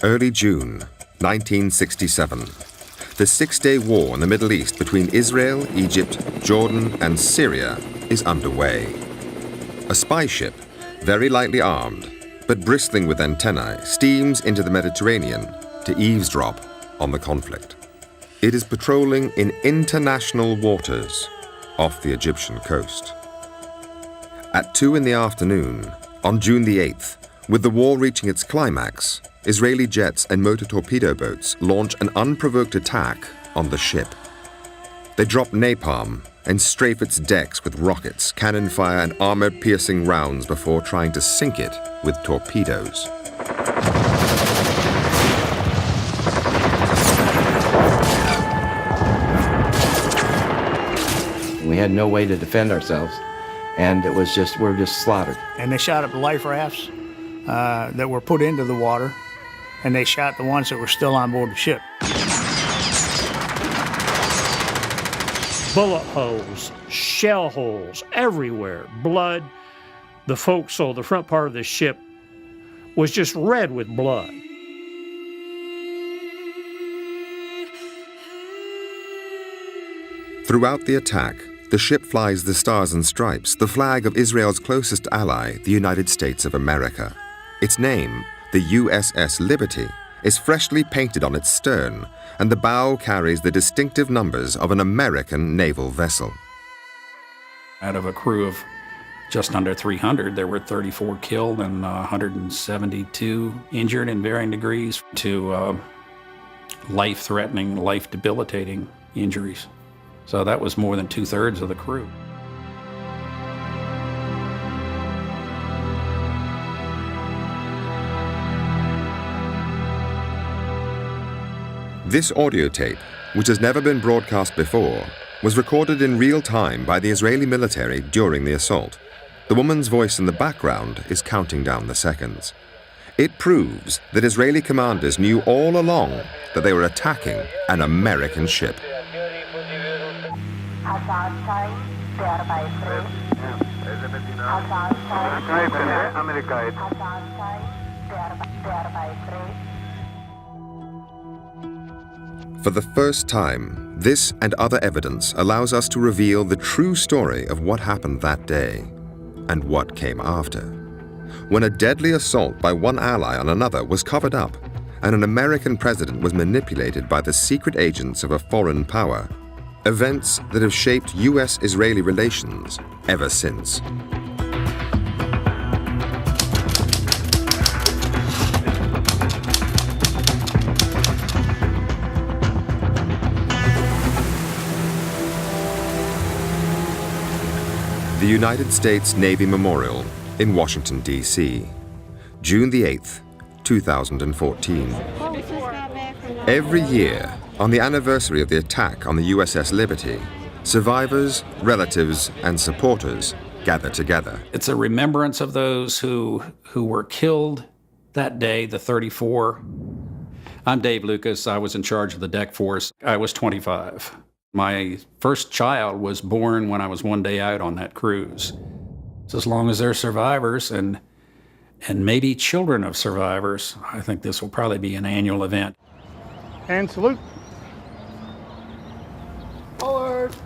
Early June, 1967. The six-day war in the Middle East between Israel, Egypt, Jordan, and Syria is underway. A spy ship, very lightly armed, but bristling with antennae, steams into the Mediterranean to eavesdrop on the conflict. It is patrolling in international waters off the Egyptian coast. At 2 in the afternoon, on June the 8th, with the war reaching its climax, Israeli jets and motor torpedo boats launch an unprovoked attack on the ship. They drop napalm and strafe its decks with rockets, cannon fire, and armor-piercing rounds before trying to sink it with torpedoes. We had no way to defend ourselves, and it was just, we're just slaughtered. And they shot up the life rafts that were put into the water, and they shot the ones that were still on board the ship. Bullet holes, shell holes everywhere, blood. The forecastle, the front part of the ship, was just red with blood. Throughout the attack, the ship flies the Stars and Stripes, the flag of Israel's closest ally, the United States of America. Its name, the USS Liberty, is freshly painted on its stern, and the bow carries the distinctive numbers of an American naval vessel. Out of a crew of just under 300, there were 34 killed and 172 injured in varying degrees to life-threatening, life-debilitating injuries. So that was more than 2/3 of the crew. This audio tape, which has never been broadcast before, was recorded in real time by the Israeli military during the assault. The woman's voice in the background is counting down the seconds. It proves that Israeli commanders knew all along that they were attacking an American ship. For the first time, this and other evidence allows us to reveal the true story of what happened that day and what came after. When a deadly assault by one ally on another was covered up and an American president was manipulated by the secret agents of a foreign power, events that have shaped US-Israeli relations ever since. The United States Navy Memorial in Washington, D.C., June the 8th, 2014. Every year, on the anniversary of the attack on the USS Liberty, survivors, relatives, and supporters gather together. It's a remembrance of those who were killed that day, the 34. I'm Dave Lucas. I was in charge of the deck force. I was 25. My first child was born when I was one day out on that cruise. So as long as they're survivors and maybe children of survivors, I think this will probably be an annual event. And salute. Forward!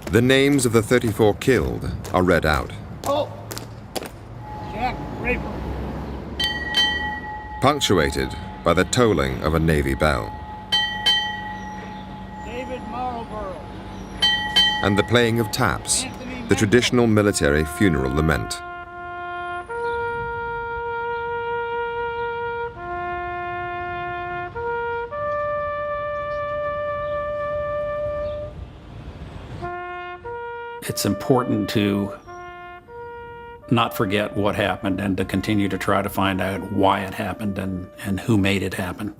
The names of the 34 killed are read out. Oh! Jack Raper. Punctuated by the tolling of a Navy bell. David Marlborough. And the playing of taps, the traditional military funeral lament. It's important to not forget what happened and to continue to try to find out why it happened and who made it happen.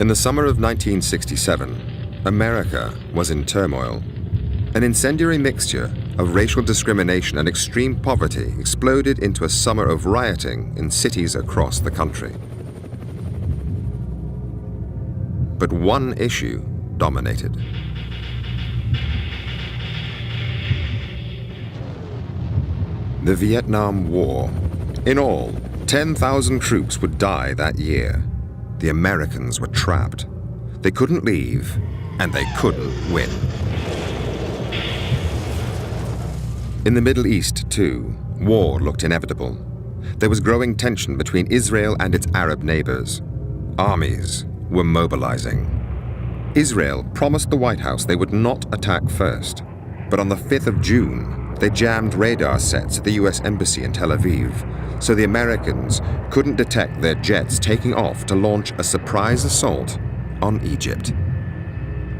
In the summer of 1967, America was in turmoil. An incendiary mixture of racial discrimination and extreme poverty exploded into a summer of rioting in cities across the country. But one issue dominated. The Vietnam War. In all, 10,000 troops would die that year. The Americans were trapped. They couldn't leave, and they couldn't win. In the Middle East, too, war looked inevitable. There was growing tension between Israel and its Arab neighbors. Armies were mobilizing. Israel promised the White House they would not attack first, but on the 5th of June, they jammed radar sets at the U.S. Embassy in Tel Aviv, so the Americans couldn't detect their jets taking off to launch a surprise assault on Egypt.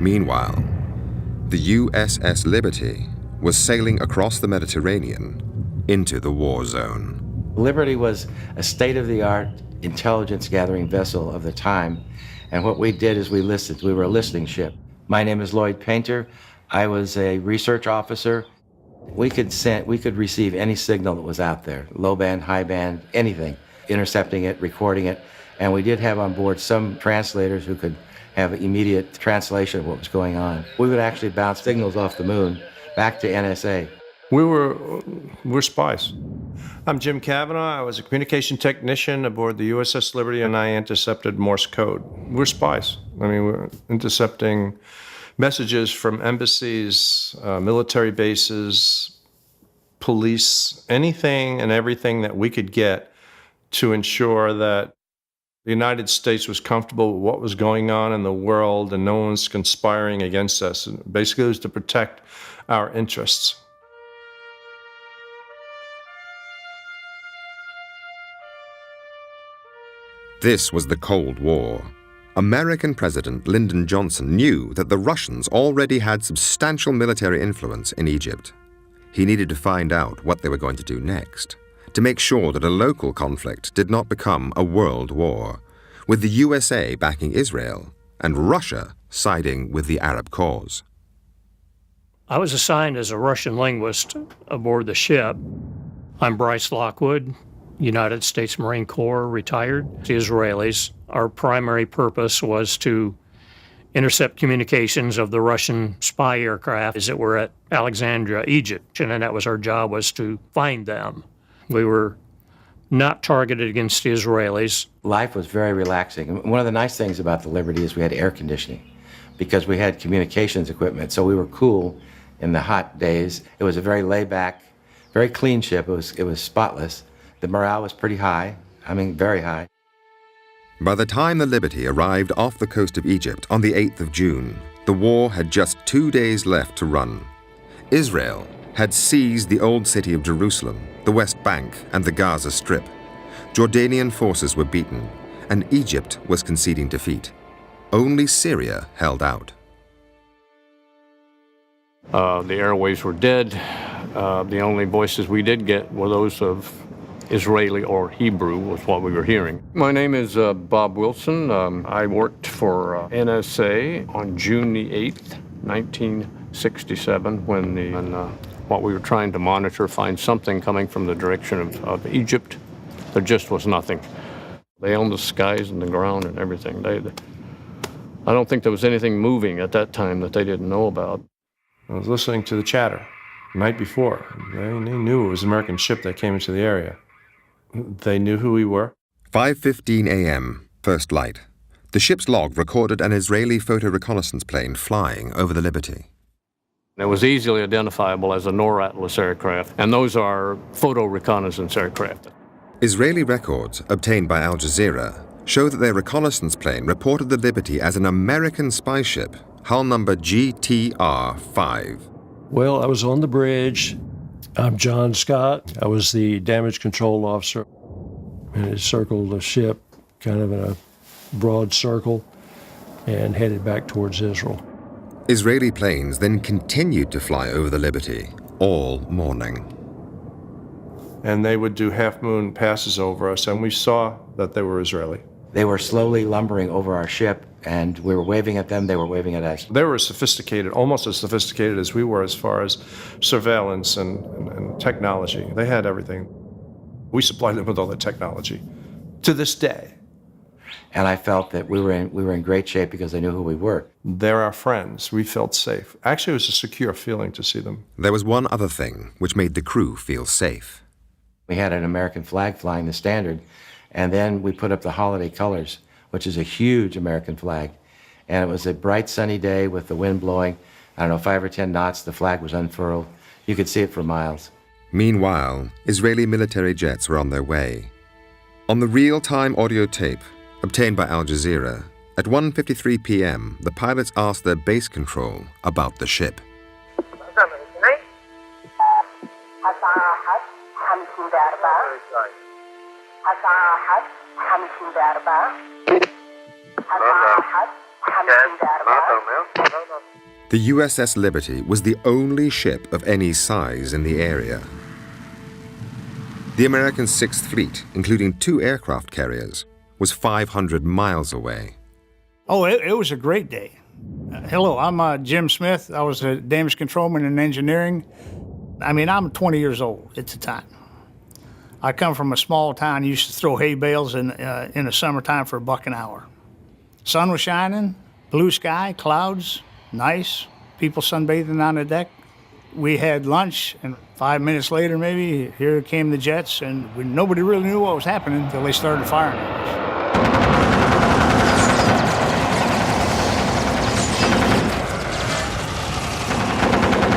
Meanwhile, the USS Liberty was sailing across the Mediterranean into the war zone. Liberty was a state-of-the-art intelligence-gathering vessel of the time, and what we did is we listened. We were a listening ship. My name is Lloyd Painter. I was a research officer. We could receive any signal that was out there, low band, high band, anything, intercepting it, recording it, and we did have on board some translators who could have immediate translation of what was going on. We would actually bounce signals off the moon back to NSA. We're spies. I'm Jim Kavanaugh. I was a communication technician aboard the USS Liberty, and I intercepted Morse code. We're spies. I mean, we're intercepting messages from embassies, military bases, police, anything and everything that we could get to ensure that the United States was comfortable with what was going on in the world and no one's conspiring against us. And basically, it was to protect our interests. This was the Cold War. American President Lyndon Johnson knew that the Russians already had substantial military influence in Egypt. He needed to find out what they were going to do next, to make sure that a local conflict did not become a world war, with the USA backing Israel and Russia siding with the Arab cause. I was assigned as a Russian linguist aboard the ship. I'm Bryce Lockwood, United States Marine Corps, retired. The Israelis, our primary purpose was to intercept communications of the Russian spy aircraft as it were at Alexandria, Egypt, and that was our job, was to find them. We were not targeted against the Israelis. Life was very relaxing. One of the nice things about the Liberty is we had air conditioning because we had communications equipment, so we were cool in the hot days. It was a very laid-back, very clean ship. It was spotless. The morale was pretty high, very high. By the time the Liberty arrived off the coast of Egypt on the 8th of June, the war had just 2 days left to run. Israel had seized the old city of Jerusalem, the West Bank, and the Gaza Strip. Jordanian forces were beaten, and Egypt was conceding defeat. Only Syria held out. The airwaves were dead. The only voices we did get were those of Israeli or Hebrew was what we were hearing. My name is Bob Wilson. I worked for NSA on June the 8th, 1967, when what we were trying to monitor, find something coming from the direction of Egypt. There just was nothing. They owned the skies and the ground and everything. I don't think there was anything moving at that time that they didn't know about. I was listening to the chatter the night before. They knew it was an American ship that came into the area. They knew who we were. 5:15 a.m., first light. The ship's log recorded an Israeli photo reconnaissance plane flying over the Liberty. It was easily identifiable as a NOR Atlas aircraft, and those are photo reconnaissance aircraft. Israeli records obtained by Al Jazeera show that their reconnaissance plane reported the Liberty as an American spy ship, hull number GTR-5. Well, I was on the bridge. I'm John Scott. I was the damage control officer, and it circled the ship kind of in a broad circle and headed back towards Israel. Israeli planes then continued to fly over the Liberty all morning. And they would do half-moon passes over us, and we saw that they were Israeli. They were slowly lumbering over our ship, and we were waving at them, they were waving at us. They were sophisticated, almost as sophisticated as we were as far as surveillance and technology. They had everything. We supplied them with all the technology to this day. And I felt that we were in great shape because they knew who we were. They're our friends. We felt safe. Actually, it was a secure feeling to see them. There was one other thing which made the crew feel safe. We had an American flag flying, the standard, and then we put up the holiday colors, which is a huge American flag. And it was a bright sunny day with the wind blowing, I don't know, 5 or 10 knots, the flag was unfurled. You could see it for miles. Meanwhile, Israeli military jets were on their way. On the real-time audio tape, obtained by Al Jazeera, at 1:53 p.m., the pilots asked their base control about the ship. The USS Liberty was the only ship of any size in the area. The American Sixth Fleet, including 2 aircraft carriers, was 500 miles away. Oh, it was a great day. Hello, I'm Jim Smith. I was a damage controlman in engineering. I mean, I'm 20 years old at the time. I come from a small town, used to throw hay bales in the summertime for $1 an hour. Sun was shining, blue sky, clouds, nice, people sunbathing on the deck. We had lunch, and 5 minutes later, maybe, here came the jets, and nobody really knew what was happening until they started firing at us.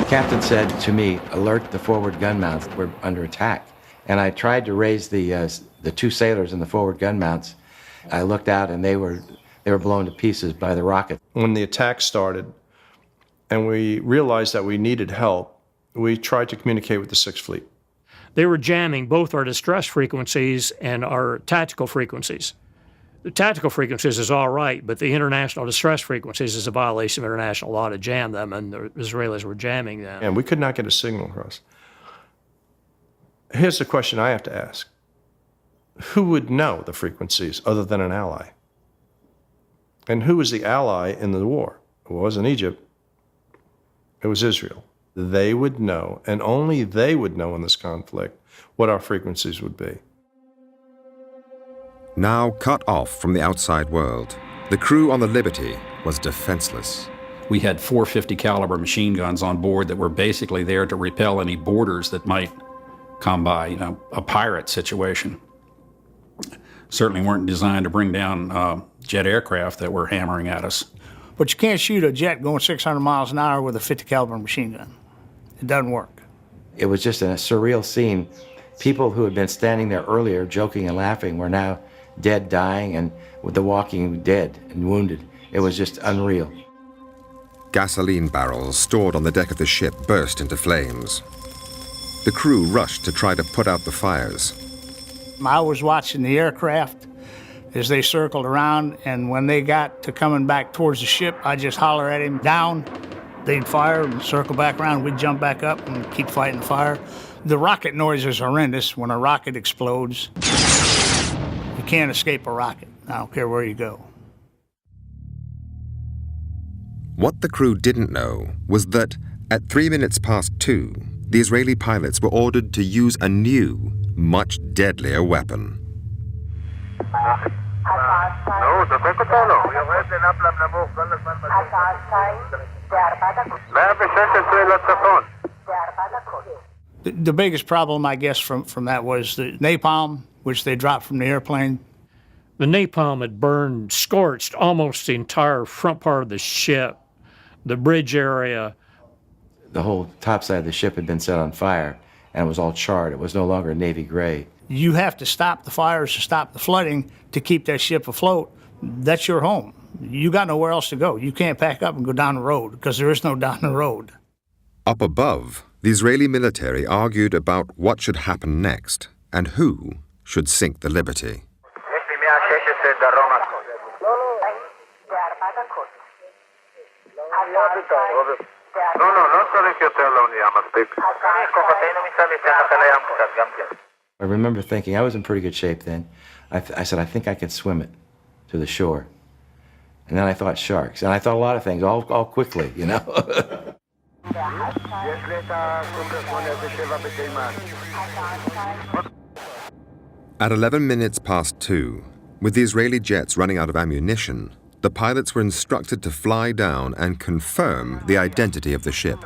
The captain said to me, alert the forward gun mounts, we're under attack. And I tried to raise the 2 sailors in the forward gun mounts. I looked out, and they were blown to pieces by the rocket. When the attack started and we realized that we needed help, we tried to communicate with the Sixth Fleet. They were jamming both our distress frequencies and our tactical frequencies. The tactical frequencies is all right, but the international distress frequencies is a violation of international law to jam them, and the Israelis were jamming them. And we could not get a signal across. Here's the question I have to ask. Who would know the frequencies other than an ally? And who was the ally in the war? It wasn't Egypt. It was Israel. They would know, and only they would know in this conflict, what our frequencies would be. Now cut off from the outside world, the crew on the Liberty was defenseless. We had 450 caliber machine guns on board that were basically there to repel any boarders that might come by, a pirate situation. Certainly weren't designed to bring down jet aircraft that were hammering at us. But you can't shoot a jet going 600 miles an hour with a 50 caliber machine gun. It doesn't work. It was just a surreal scene. People who had been standing there earlier joking and laughing were now dead, dying, and with the walking dead and wounded. It was just unreal. Gasoline barrels stored on the deck of the ship burst into flames. The crew rushed to try to put out the fires. I was watching the aircraft as they circled around, and when they got to coming back towards the ship, I just holler at him, down. They'd fire and circle back around. We'd jump back up and keep fighting the fire. The rocket noise is horrendous. When a rocket explodes, you can't escape a rocket. I don't care where you go. What the crew didn't know was that at 2:03, the Israeli pilots were ordered to use a new, much deadlier weapon. The biggest problem, I guess, from that was the napalm, which they dropped from the airplane. The napalm had burned, scorched almost the entire front part of the ship, the bridge area. The whole top side of the ship had been set on fire, and it was all charred. It was no longer navy gray. You have to stop the fires to stop the flooding to keep that ship afloat. That's your home. You got nowhere else to go. You can't pack up and go down the road because there is no down the road. Up above, the Israeli military argued about what should happen next and who should sink the Liberty. I remember thinking, I was in pretty good shape then. I said, I think I could swim it to the shore. And then I thought sharks. And I thought a lot of things, all quickly, you know. At 2:11, with the Israeli jets running out of ammunition, the pilots were instructed to fly down and confirm the identity of the ship.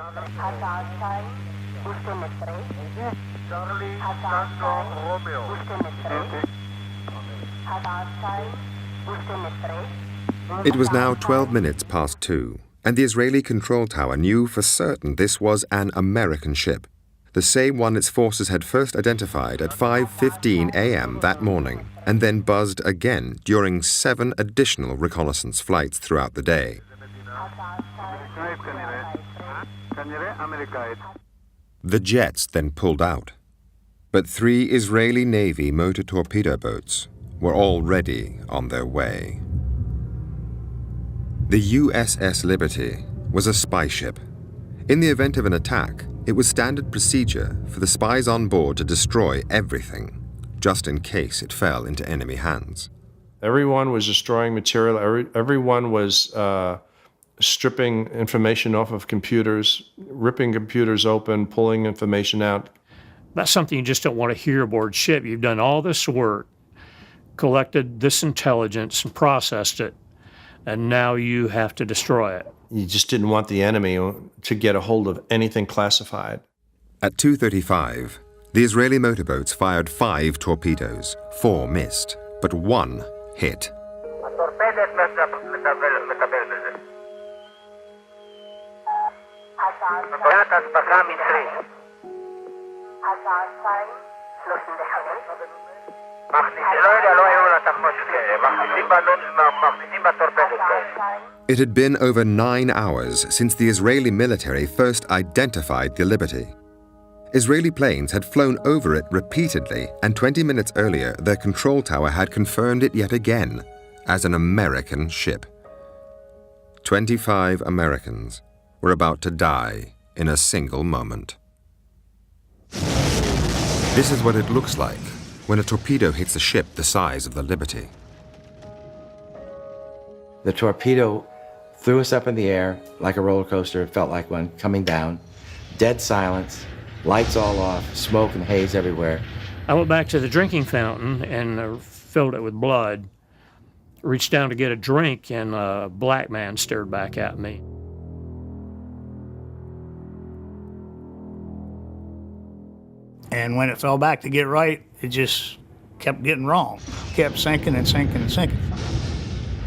It was now 12 minutes past 2, and the Israeli control tower knew for certain this was an American ship, the same one its forces had first identified at 5:15 a.m. that morning, and then buzzed again during 7 additional reconnaissance flights throughout the day. The jets then pulled out, but 3 Israeli Navy motor torpedo boats were already on their way. The USS Liberty was a spy ship. In the event of an attack, it was standard procedure for the spies on board to destroy everything, just in case it fell into enemy hands. Everyone was destroying material. Everyone was stripping information off of computers, ripping computers open, pulling information out. That's something you just don't want to hear aboard ship. You've done all this work, collected this intelligence and processed it, and now you have to destroy it. You just didn't want the enemy to get a hold of anything classified. At 2:35, the Israeli motorboats fired 5 torpedoes. 4 missed, but 1 hit. It had been over 9 hours since the Israeli military first identified the Liberty. Israeli planes had flown over it repeatedly, and 20 minutes earlier, their control tower had confirmed it yet again as an American ship. 25 Americans were about to die in a single moment. This is what it looks like when a torpedo hits a ship the size of the Liberty. The torpedo threw us up in the air like a roller coaster. It felt like one coming down. Dead silence, lights all off, smoke and haze everywhere. I went back to the drinking fountain and filled it with blood. Reached down to get a drink, and a black man stared back at me. And when it fell back to get right, it just kept getting wrong. Kept sinking and sinking and sinking.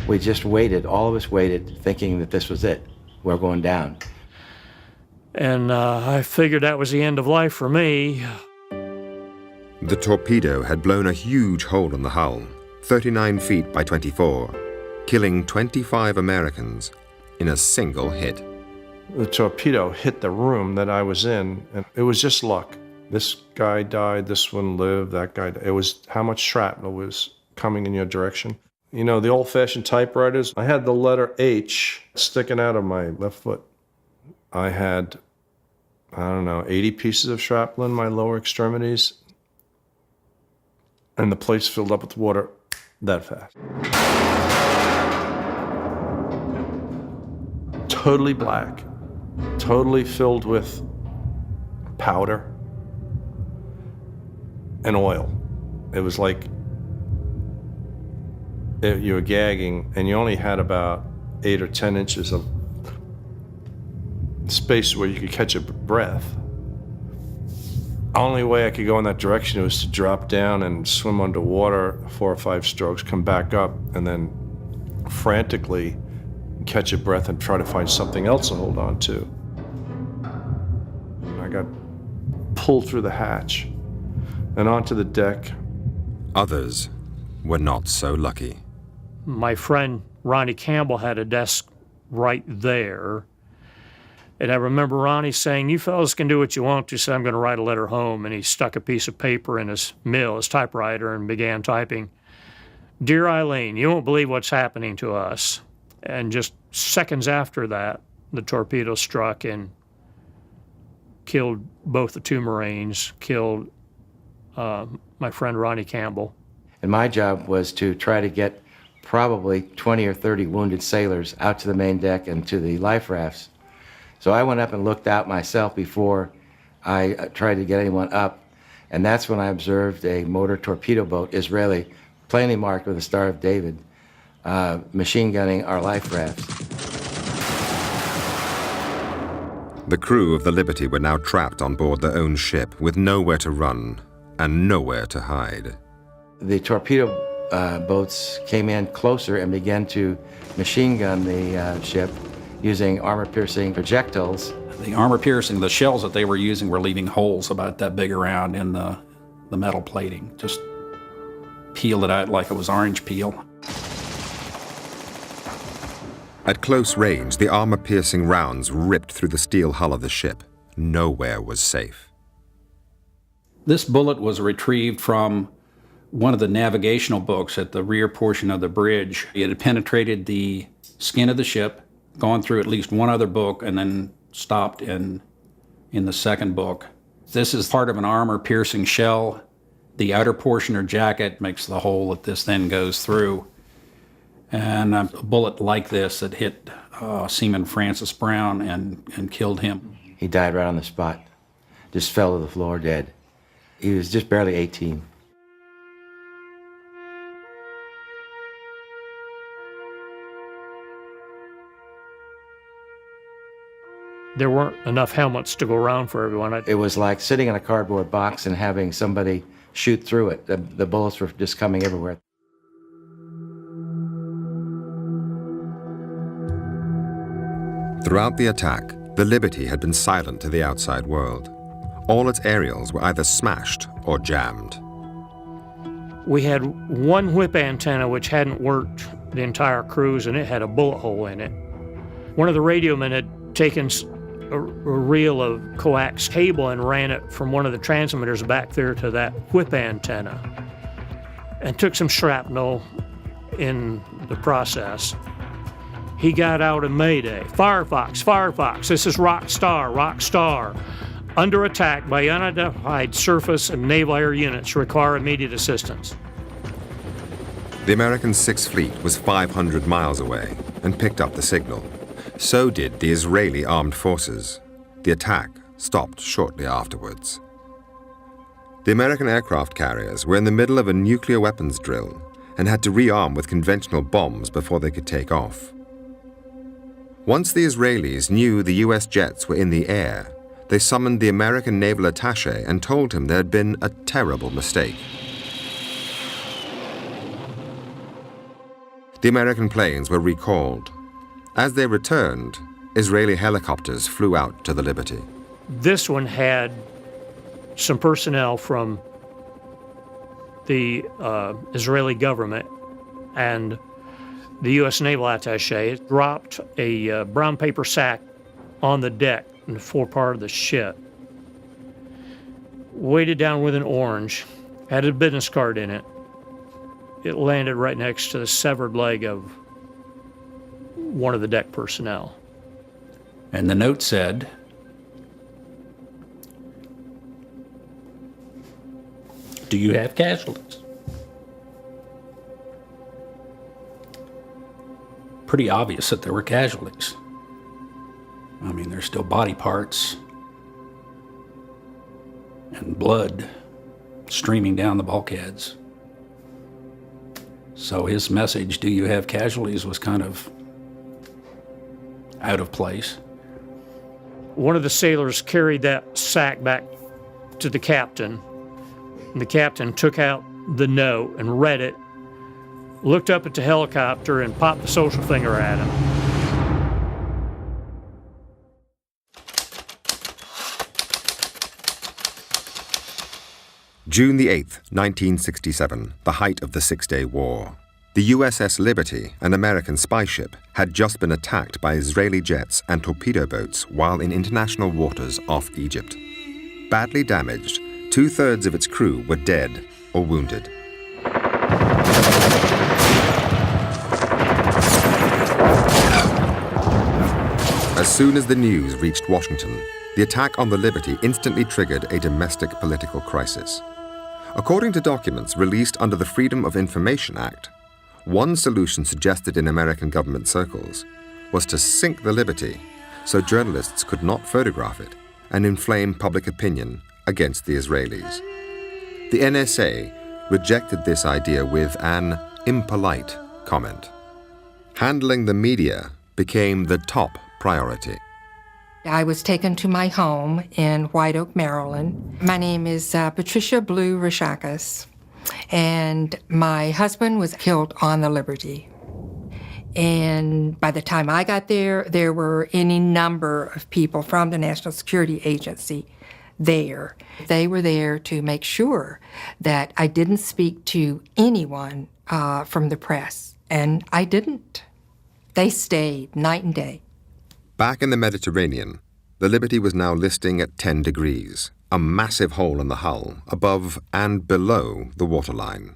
We just waited, all of us waited, thinking that this was it. We're going down. And I figured that was the end of life for me. The torpedo had blown a huge hole in the hull, 39 feet by 24, killing 25 Americans in a single hit. The torpedo hit the room that I was in, and it was just luck. This guy died, this one lived, that guy died. It was how much shrapnel was coming in your direction. You know, the old-fashioned typewriters, I had the letter H sticking out of my left foot. I had, 80 pieces of shrapnel in my lower extremities, and the place filled up with water that fast. Totally black, totally filled with powder and oil. It was like you were gagging, and you only had about 8 or 10 inches of space where you could catch a breath. The only way I could go in that direction was to drop down and swim underwater 4 or 5 strokes, come back up, and then frantically catch a breath and try to find something else to hold on to. I got pulled through the hatch and onto the deck. Others were not so lucky. My friend Ronnie Campbell had a desk right there. And I remember Ronnie saying, "You fellas can do what you want to, so I'm going to write a letter home." And he stuck a piece of paper in his typewriter, and began typing, "Dear Eileen, you won't believe what's happening to us." And just seconds after that, the torpedo struck and killed both the 2 Marines, killed my friend Ronnie Campbell. And my job was to try to get probably 20 or 30 wounded sailors out to the main deck and to the life rafts. So I went up and looked out myself before I tried to get anyone up, and that's when I observed a motor torpedo boat, Israeli, plainly marked with the Star of David, machine gunning our life rafts. The crew of the Liberty were now trapped on board their own ship with nowhere to run and nowhere to hide. The torpedo boats came in closer and began to machine gun the ship using armor-piercing projectiles. The armor-piercing, the shells that they were using were leaving holes about that big around in the metal plating. Just peeled it out like it was orange peel. At close range, the armor-piercing rounds ripped through the steel hull of the ship. Nowhere was safe. This bullet was retrieved from one of the navigational books at the rear portion of the bridge. It had penetrated the skin of the ship, gone through at least one other book, and then stopped in the second book. This is part of an armor-piercing shell. The outer portion or jacket makes the hole that this then goes through. And a bullet like this that hit Seaman Francis Brown and killed him. He died right on the spot, just fell to the floor dead. He was just barely 18. There weren't enough helmets to go around for everyone. It was like sitting in a cardboard box and having somebody shoot through it. The bullets were just coming everywhere. Throughout the attack, the Liberty had been silent to the outside world. All its aerials were either smashed or jammed. We had one whip antenna which hadn't worked the entire cruise, and it had a bullet hole in it. One of the radiomen had taken a reel of coax cable and ran it from one of the transmitters back there to that whip antenna and took some shrapnel in the process. He got out a mayday. Firefox, Firefox, this is Rock Star. Under attack by unidentified surface and naval air units, require immediate assistance. The American Sixth Fleet was 500 miles away and picked up the signal. So did the Israeli armed forces. The attack stopped shortly afterwards. The American aircraft carriers were in the middle of a nuclear weapons drill and had to rearm with conventional bombs before they could take off. Once the Israelis knew the US jets were in the air, they summoned the American naval attaché and told him there had been a terrible mistake. The American planes were recalled. As they returned, Israeli helicopters flew out to the Liberty. This one had some personnel from the Israeli government, and the U.S. naval attaché dropped a brown paper sack on the deck in the forepart of the ship. Weighted down with an orange, had a business card in it. It landed right next to the severed leg of one of the deck personnel. And the note said, "Do you have casualties?" Pretty obvious that there were casualties. I mean, there's still body parts and blood streaming down the bulkheads. So his message, "Do you have casualties?" was kind of out of place. One of the sailors carried that sack back to the captain, and the captain took out the note and read it, looked up at the helicopter and popped the social finger at him. June the 8th, 1967, the height of the Six-Day War. The USS Liberty, an American spy ship, had just been attacked by Israeli jets and torpedo boats while in international waters off Egypt. Badly damaged, 2/3 of its crew were dead or wounded. As soon as the news reached Washington, the attack on the Liberty instantly triggered a domestic political crisis. According to documents released under the Freedom of Information Act, one solution suggested in American government circles was to sink the Liberty so journalists could not photograph it and inflame public opinion against the Israelis. The NSA rejected this idea with an impolite comment. Handling the media became the top priority. I was taken to my home in White Oak, Maryland. My name is Patricia Blue Rashakas, and my husband was killed on the Liberty. And by the time I got there, there were any number of people from the National Security Agency there. They were there to make sure that I didn't speak to anyone from the press, and I didn't. They stayed night and day. Back in the Mediterranean, the Liberty was now listing at 10 degrees, a massive hole in the hull above and below the waterline.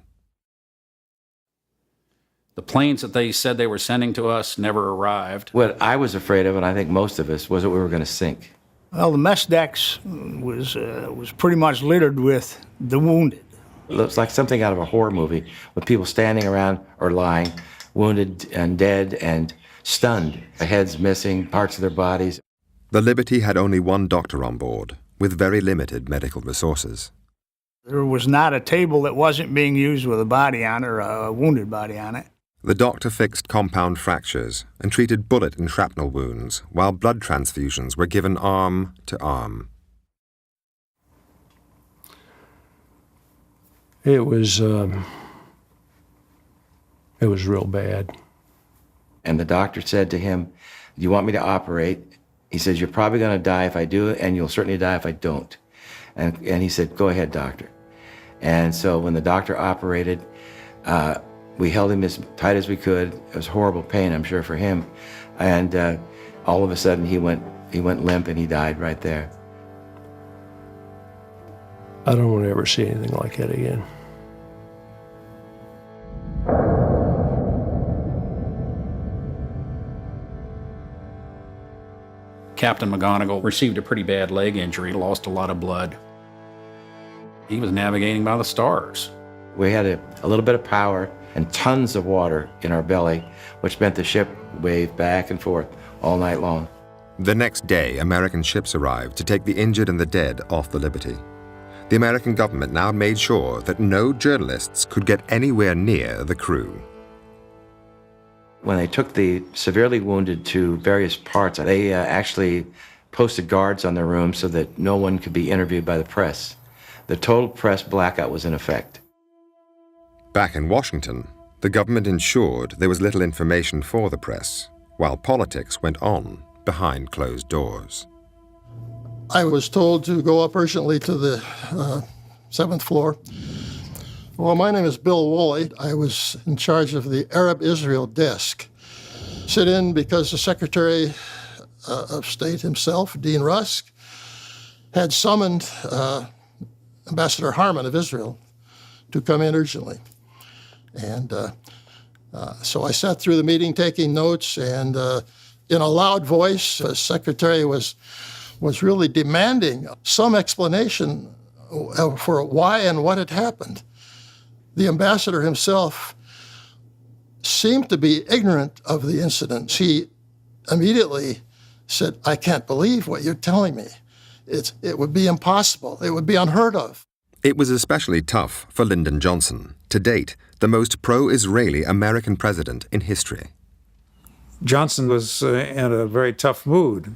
The planes that they said they were sending to us never arrived. What I was afraid of, and I think most of us, was that we were going to sink. Well, the mess decks was pretty much littered with the wounded. It looks like something out of a horror movie, with people standing around or lying, wounded and dead and stunned, their heads missing, parts of their bodies. The Liberty had only one doctor on board, with very limited medical resources. There was not a table that wasn't being used with a body on it or a wounded body on it. The doctor fixed compound fractures and treated bullet and shrapnel wounds, while blood transfusions were given arm to arm. It was real bad. And the doctor said to him, "Do you want me to operate?" He says, "You're probably going to die if I do it, and you'll certainly die if I don't." And he said, "Go ahead, doctor." And so when the doctor operated, we held him as tight as we could. It was horrible pain, I'm sure, for him. And all of a sudden, he went limp and he died right there. I don't want to ever see anything like that again. Captain McGonigal received a pretty bad leg injury, lost a lot of blood. He was navigating by the stars. We had a little bit of power and tons of water in our belly, which meant the ship waved back and forth all night long. The next day, American ships arrived to take the injured and the dead off the Liberty. The American government now made sure that no journalists could get anywhere near the crew. When they took the severely wounded to various parts, they actually posted guards on their rooms so that no one could be interviewed by the press. The total press blackout was in effect. Back in Washington, the government ensured there was little information for the press, while politics went on behind closed doors. I was told to go up urgently to the 7th floor. Well, my name is Bill Woolley. I was in charge of the Arab-Israel desk. Sit in because the Secretary of State himself, Dean Rusk, had summoned Ambassador Harman of Israel to come in urgently. And so I sat through the meeting taking notes, and in a loud voice, the Secretary was really demanding some explanation for why and what had happened. The ambassador himself seemed to be ignorant of the incident. He immediately said, "I can't believe what you're telling me. It would be impossible. It would be unheard of." It was especially tough for Lyndon Johnson, to date the most pro-Israeli American president in history. Johnson was in a very tough mood.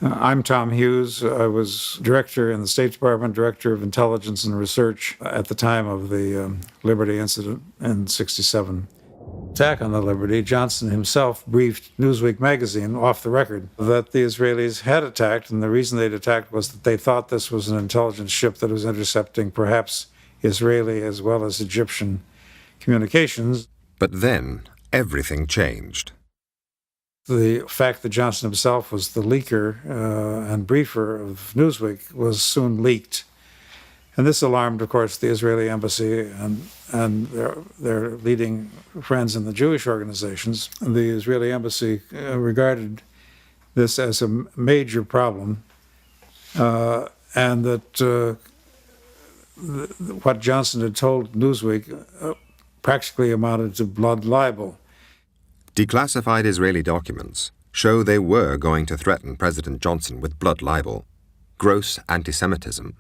I'm Tom Hughes. I was director in the State Department, director of intelligence and research at the time of the Liberty incident in '67. Attack on the Liberty, Johnson himself briefed Newsweek magazine off the record that the Israelis had attacked, and the reason they'd attacked was that they thought this was an intelligence ship that was intercepting perhaps Israeli as well as Egyptian communications. But then everything changed. The fact that Johnson himself was the leaker and briefer of Newsweek was soon leaked. And this alarmed, of course, the Israeli embassy and their leading friends in the Jewish organizations. The Israeli embassy regarded this as a major problem, and that what Johnson had told Newsweek practically amounted to blood libel. Declassified Israeli documents show they were going to threaten President Johnson with blood libel, gross anti-Semitism,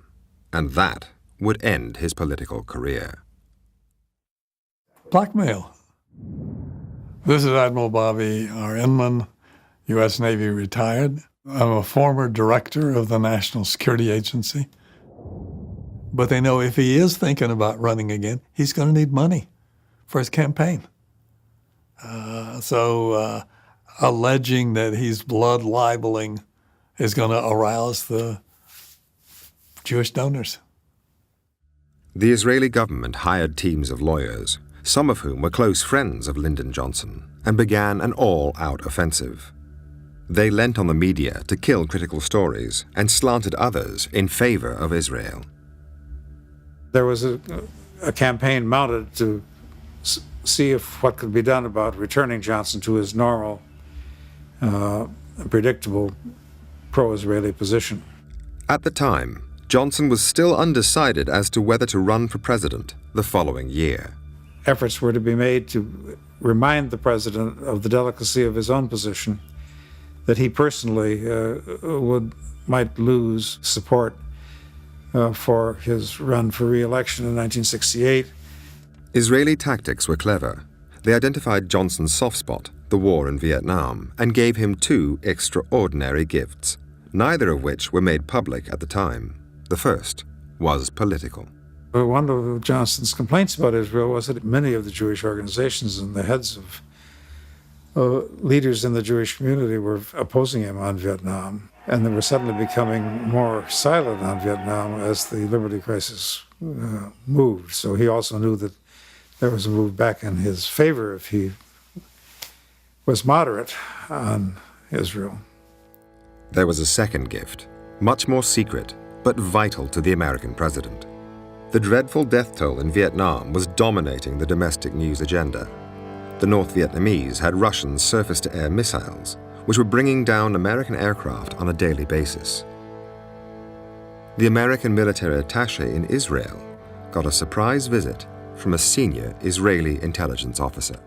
and that would end his political career. Blackmail. This is Admiral Bobby R. Inman, U.S. Navy retired. I'm a former director of the National Security Agency. But they know if he is thinking about running again, he's going to need money for his campaign. So alleging that he's blood libeling is going to arouse the Jewish donors. The Israeli government hired teams of lawyers, some of whom were close friends of Lyndon Johnson, and began an all-out offensive. They lent on the media to kill critical stories and slanted others in favor of Israel. There was a campaign mounted to see if what could be done about returning Johnson to his normal, predictable pro-Israeli position. At the time, Johnson was still undecided as to whether to run for president the following year. Efforts were to be made to remind the president of the delicacy of his own position, that he personally might lose support for his run for re-election in 1968. Israeli tactics were clever. They identified Johnson's soft spot, the war in Vietnam, and gave him two extraordinary gifts, neither of which were made public at the time. The first was political. One of Johnson's complaints about Israel was that many of the Jewish organizations and the heads of leaders in the Jewish community were opposing him on Vietnam, and they were suddenly becoming more silent on Vietnam as the Liberty Crisis moved. So he also knew that there was a move back in his favor if he was moderate on Israel. There was a second gift, much more secret, but vital to the American president. The dreadful death toll in Vietnam was dominating the domestic news agenda. The North Vietnamese had Russian surface-to-air missiles, which were bringing down American aircraft on a daily basis. The American military attaché in Israel got a surprise visit from a senior Israeli intelligence officer.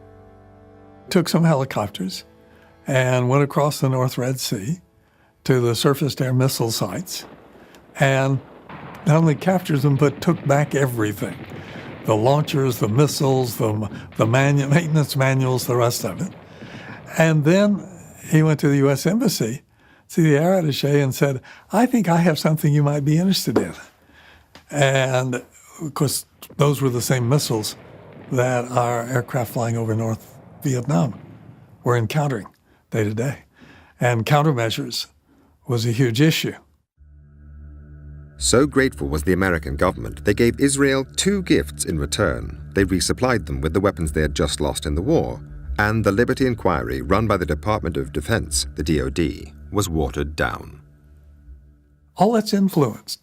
Took some helicopters and went across the North Red Sea to the surface-to-air missile sites, and not only captured them, but took back everything. The launchers, the missiles, the maintenance manuals, the rest of it. And then he went to the U.S. Embassy, to the air attaché, and said, I think I have something you might be interested in. And of course, those were the same missiles that our aircraft flying over North Vietnam were encountering day to day. And countermeasures was a huge issue. So grateful was the American government, they gave Israel two gifts in return. They resupplied them with the weapons they had just lost in the war, and the Liberty Inquiry run by the Department of Defense, the DoD, was watered down. All that's influenced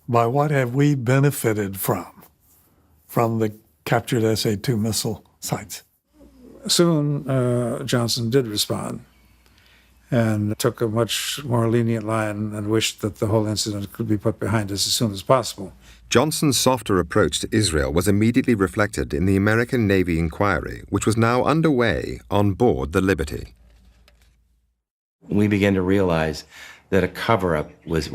by what have we benefited from the captured SA-2 missile sites. Soon, Johnson did respond and took a much more lenient line and wished that the whole incident could be put behind us as soon as possible. Johnson's softer approach to Israel was immediately reflected in the American Navy inquiry, which was now underway on board the Liberty. We began to realize that a cover-up was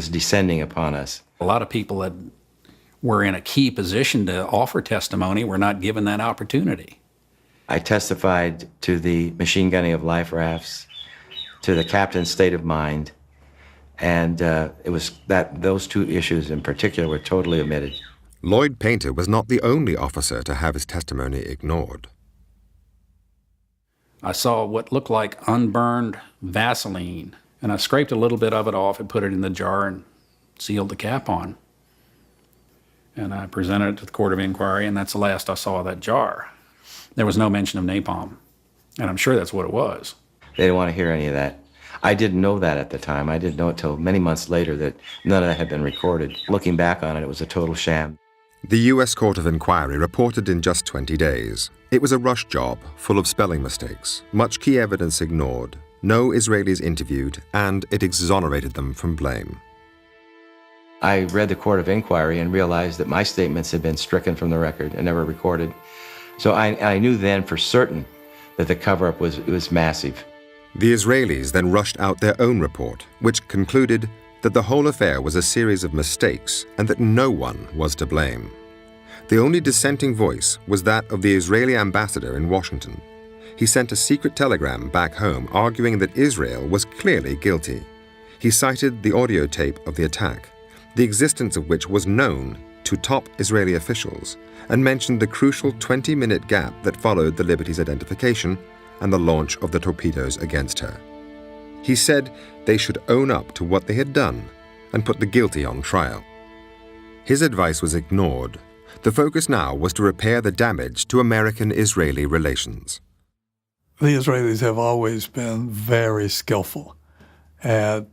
descending upon us. A lot of people that were in a key position to offer testimony were not given that opportunity. I testified to the machine gunning of life rafts, to the captain's state of mind, and it was that those two issues in particular were totally omitted. Lloyd Painter was not the only officer to have his testimony ignored. I saw what looked like unburned Vaseline, and I scraped a little bit of it off and put it in the jar and sealed the cap on. And I presented it to the Court of Inquiry, and that's the last I saw of that jar. There was no mention of napalm, and I'm sure that's what it was. They didn't want to hear any of that. I didn't know that at the time. I didn't know it till many months later that none of that had been recorded. Looking back on it, it was a total sham. The U.S. Court of Inquiry reported in just 20 days. It was a rush job, full of spelling mistakes, much key evidence ignored, no Israelis interviewed, and it exonerated them from blame. I read the Court of Inquiry and realized that my statements had been stricken from the record and never recorded. So I knew then for certain that the cover-up was massive. The Israelis then rushed out their own report, which concluded that the whole affair was a series of mistakes and that no one was to blame. The only dissenting voice was that of the Israeli ambassador in Washington. he sent a secret telegram back home arguing that Israel was clearly guilty. He cited the audio tape of the attack, the existence of which was known to top Israeli officials, and mentioned the crucial 20-minute gap that followed the Liberty's identification and the launch of the torpedoes against her. He said they should own up to what they had done and put the guilty on trial. His advice was ignored. The focus now was to repair the damage to American-Israeli relations. The Israelis have always been very skillful at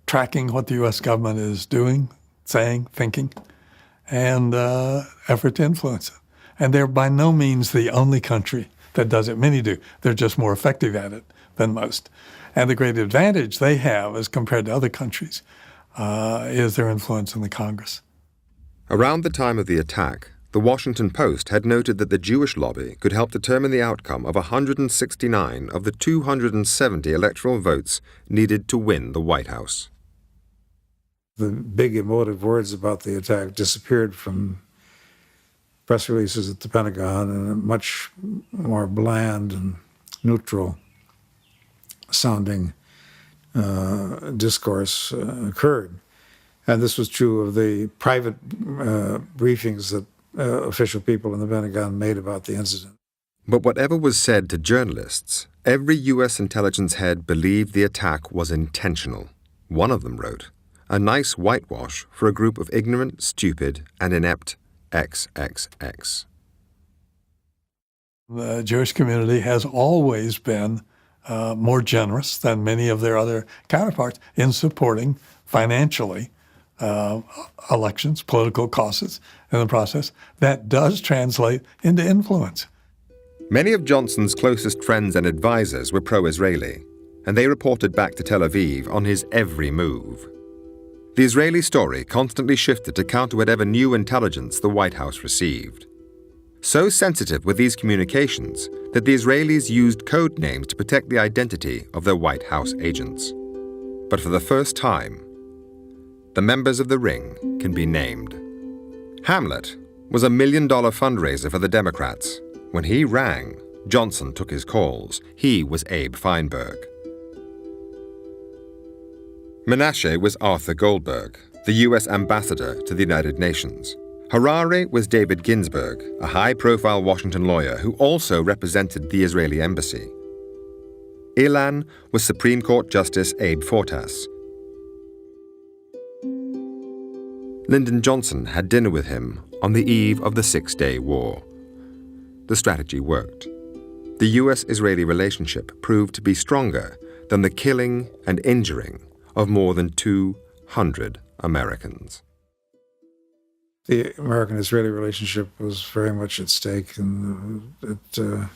tracking what the U.S. government is doing, saying, thinking, and effort to influence it. And they're by no means the only country that does it. Many do. They're just more effective at it than most. And the great advantage they have as compared to other countries is their influence in the Congress. Around the time of the attack, the Washington Post had noted that the Jewish lobby could help determine the outcome of 169 of the 270 electoral votes needed to win the White House. The big emotive words about the attack disappeared from press releases at the Pentagon, and a much more bland and neutral sounding discourse occurred. And this was true of the private briefings that official people in the Pentagon made about the incident. But whatever was said to journalists, every U.S. intelligence head believed the attack was intentional. One of them wrote, "A nice whitewash for a group of ignorant, stupid, and inept XXX." The Jewish community has always been more generous than many of their other counterparts in supporting financially elections, political causes in the process. That does translate into influence. Many of Johnson's closest friends and advisors were pro-Israeli, and they reported back to Tel Aviv on his every move. The Israeli story constantly shifted to counter whatever new intelligence the White House received. So sensitive were these communications that the Israelis used code names to protect the identity of their White House agents. But for the first time, the members of the ring can be named. Hamlet was a $1 million fundraiser for the Democrats. When he rang, Johnson took his calls. He was Abe Feinberg. Menashe was Arthur Goldberg, the U.S. ambassador to the United Nations. Harare was David Ginsburg, a high-profile Washington lawyer who also represented the Israeli embassy. Ilan was Supreme Court Justice Abe Fortas. Lyndon Johnson had dinner with him on the eve of the Six-Day War. The strategy worked. The U.S.-Israeli relationship proved to be stronger than the killing and injuring of more than 200 Americans. The American-Israeli relationship was very much at stake, and it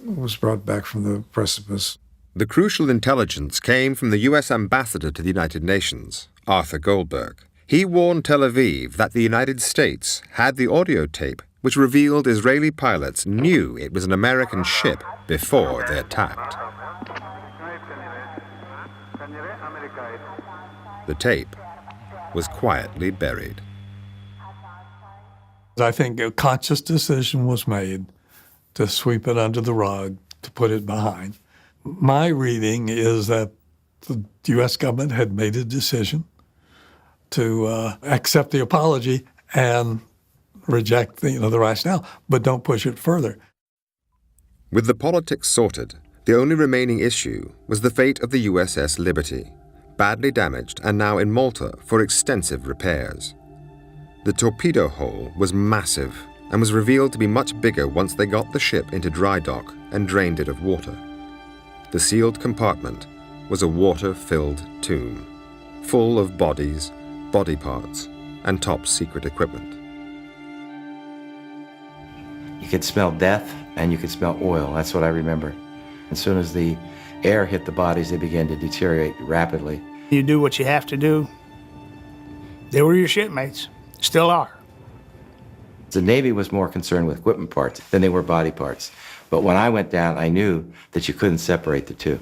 was brought back from the precipice. The crucial intelligence came from the U.S. ambassador to the United Nations, Arthur Goldberg. He warned Tel Aviv that the United States had the audio tape which revealed Israeli pilots knew it was an American ship before they attacked. The tape was quietly buried. I think a conscious decision was made to sweep it under the rug, to put it behind. My reading is that the U.S. government had made a decision to accept the apology and reject the rationale, but don't push it further. With the politics sorted, the only remaining issue was the fate of the USS Liberty, badly damaged and now in Malta for extensive repairs. The torpedo hole was massive and was revealed to be much bigger once they got the ship into dry dock and drained it of water. The sealed compartment was a water-filled tomb, full of bodies, body parts, and top-secret equipment. You could smell death and you could smell oil. That's what I remember. As soon as the air hit the bodies, they began to deteriorate rapidly. You do what you have to do. They were your shipmates, still are. The Navy was more concerned with equipment parts than they were body parts. But when I went down, I knew that you couldn't separate the two.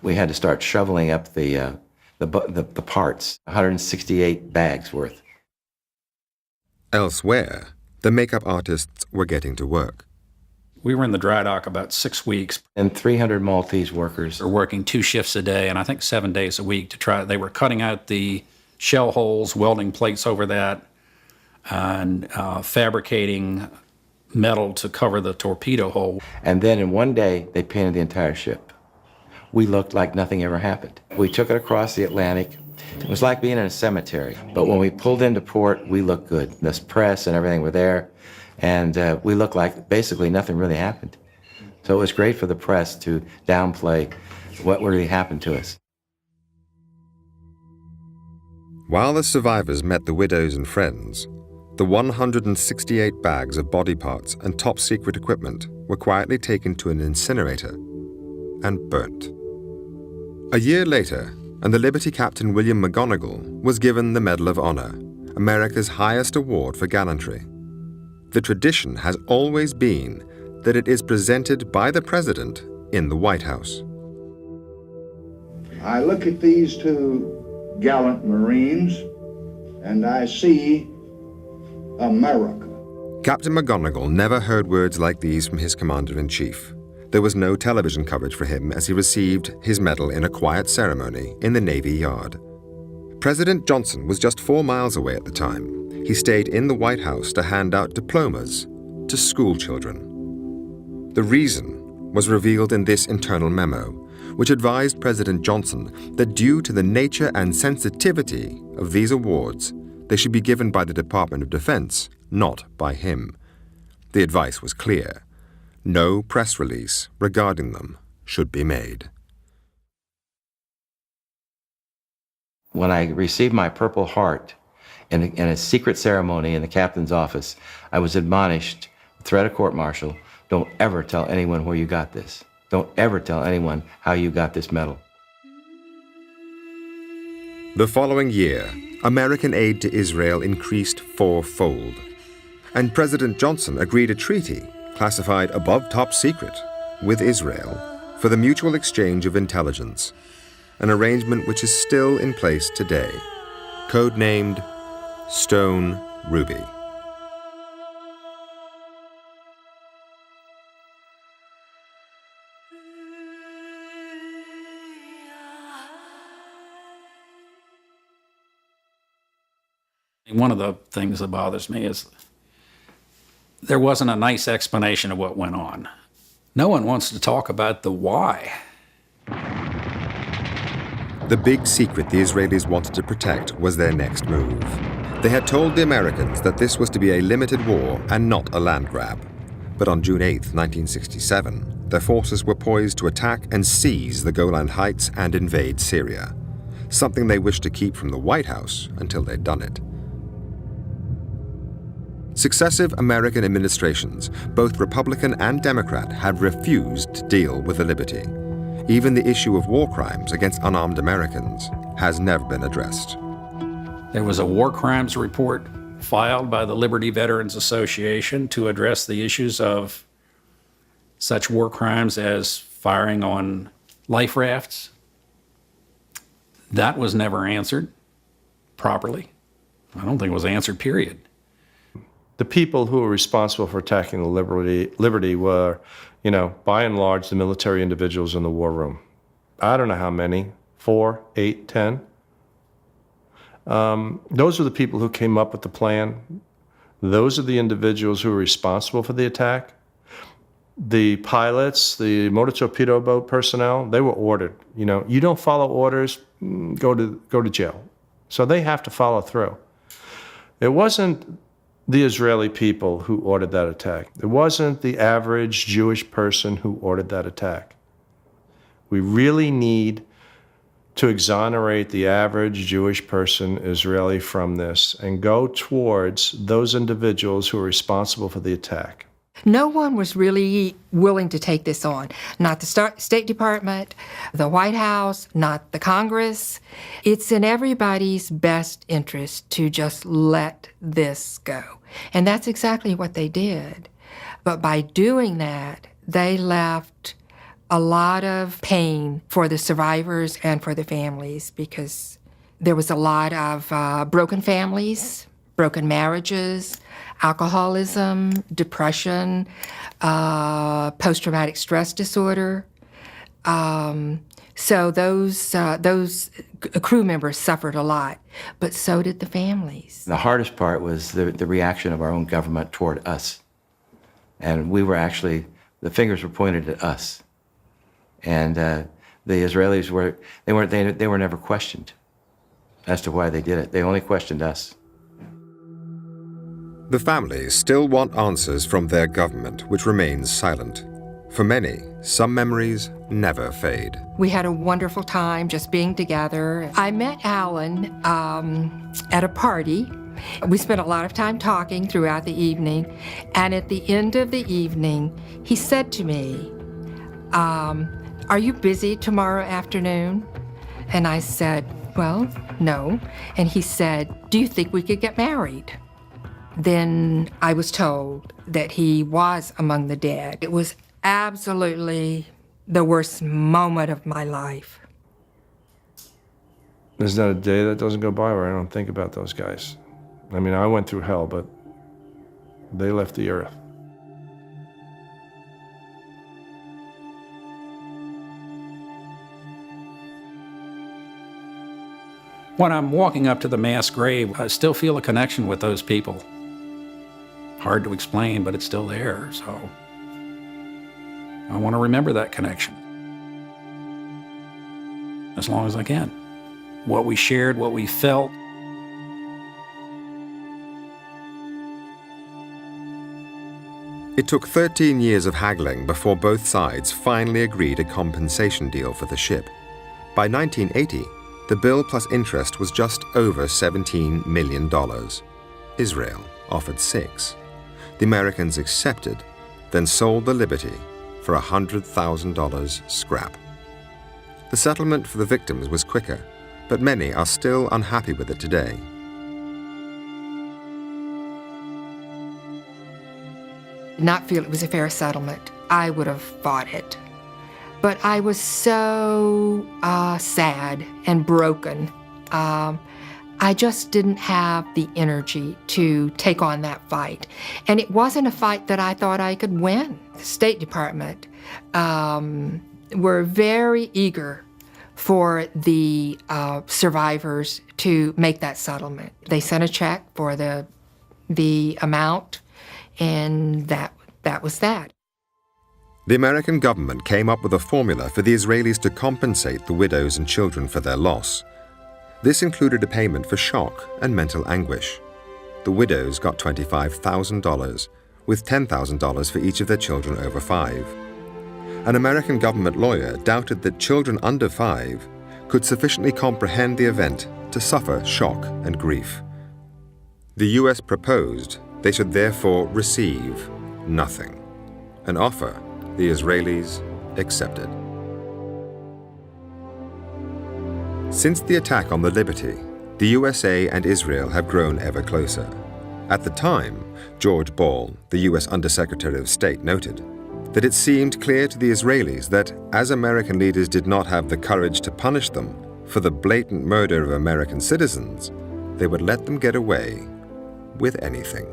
We had to start shoveling up the parts, 168 bags worth. Elsewhere, the makeup artists were getting to work. We were in the dry dock about 6 weeks. And 300 Maltese workers. They're working 2 shifts a day, and I think 7 days a week to try. They were cutting out the shell holes, welding plates over that, and fabricating metal to cover the torpedo hole. And then in one day, they painted the entire ship. We looked like nothing ever happened. We took it across the Atlantic. It was like being in a cemetery. But when we pulled into port, we looked good. This press and everything were there, and we looked like basically nothing really happened. So it was great for the press to downplay what really happened to us. While the survivors met the widows and friends, the 168 bags of body parts and top-secret equipment were quietly taken to an incinerator and burnt. A year later, and the Liberty captain William McGonigal was given the Medal of Honor, America's highest award for gallantry. The tradition has always been that it is presented by the President in the White House. I look at these 2 gallant Marines and I see America. Captain McGonigal never heard words like these from his commander-in-chief. There was no television coverage for him as he received his medal in a quiet ceremony in the Navy Yard. President Johnson was just 4 miles away at the time. He stayed in the White House to hand out diplomas to school children. The reason was revealed in this internal memo, which advised President Johnson that due to the nature and sensitivity of these awards, they should be given by the Department of Defense, not by him. The advice was clear. No press release regarding them should be made. When I received my Purple Heart in a secret ceremony in the captain's office, I was admonished, threat of court-martial, don't ever tell anyone where you got this. Don't ever tell anyone how you got this medal. The following year, American aid to Israel increased 4-fold, and President Johnson agreed a treaty classified above top secret with Israel for the mutual exchange of intelligence, an arrangement which is still in place today, codenamed Stone Ruby. One of the things that bothers me is there wasn't a nice explanation of what went on. No one wants to talk about the why. The big secret the Israelis wanted to protect was their next move. They had told the Americans that this was to be a limited war and not a land grab. But on June 8, 1967, their forces were poised to attack and seize the Golan Heights and invade Syria, something they wished to keep from the White House until they'd done it. Successive American administrations, both Republican and Democrat, have refused to deal with the Liberty. Even the issue of war crimes against unarmed Americans has never been addressed. There was a war crimes report filed by the Liberty Veterans Association to address the issues of such war crimes as firing on life rafts. That was never answered properly. I don't think it was answered, period. The people who were responsible for attacking the Liberty were, by and large, the military individuals in the war room. I don't know how many, 4, 8, 10. Those are the people who came up with the plan. Those are the individuals who were responsible for the attack. The pilots, the motor torpedo boat personnel, they were ordered. You don't follow orders, go to jail. So they have to follow through. It wasn't the Israeli people who ordered that attack. It wasn't the average Jewish person who ordered that attack. We really need to exonerate the average Jewish person, Israeli, from this and go towards those individuals who are responsible for the attack. No one was really willing to take this on. Not the State Department, the White House, not the Congress. It's in everybody's best interest to just let this go. And that's exactly what they did. But by doing that, they left a lot of pain for the survivors and for the families, because there was a lot of broken families, broken marriages, alcoholism, depression, post-traumatic stress disorder. So those crew members suffered a lot, but so did the families. The hardest part was the reaction of our own government toward us. And we were actually, the fingers were pointed at us. And the Israelis they were never questioned as to why they did it. They only questioned us. The families still want answers from their government, which remains silent. For many, some memories never fade. We had a wonderful time just being together. I met Alan at a party. We spent a lot of time talking throughout the evening, and at the end of the evening, he said to me, "Are you busy tomorrow afternoon?" And I said, "Well, no." And he said, "Do you think we could get married?" Then I was told that he was among the dead. It was absolutely the worst moment of my life. There's not a day that doesn't go by where I don't think about those guys. I mean, I went through hell, but they left the earth. When I'm walking up to the mass grave, I still feel a connection with those people. Hard to explain, but it's still there, so I want to remember that connection as long as I can. What we shared, what we felt. It took 13 years of haggling before both sides finally agreed a compensation deal for the ship. By 1980, the bill plus interest was just over $17 million. Israel offered $6. The Americans accepted, then sold the Liberty for $100,000 scrap. The settlement for the victims was quicker, but many are still unhappy with it today. Not feel it was a fair settlement. I would have fought it. But I was so sad and broken. I just didn't have the energy to take on that fight. And it wasn't a fight that I thought I could win. The State Department were very eager for the survivors to make that settlement. They sent a check for the amount, and that was that. The American government came up with a formula for the Israelis to compensate the widows and children for their loss. This included a payment for shock and mental anguish. The widows got $25,000, with $10,000 for each of their children over 5. An American government lawyer doubted that children under 5 could sufficiently comprehend the event to suffer shock and grief. The U.S. proposed they should therefore receive nothing, an offer the Israelis accepted. Since the attack on the Liberty, the USA and Israel have grown ever closer. At the time, George Ball, the U.S. Undersecretary of State, noted that it seemed clear to the Israelis that, as American leaders did not have the courage to punish them for the blatant murder of American citizens, they would let them get away with anything.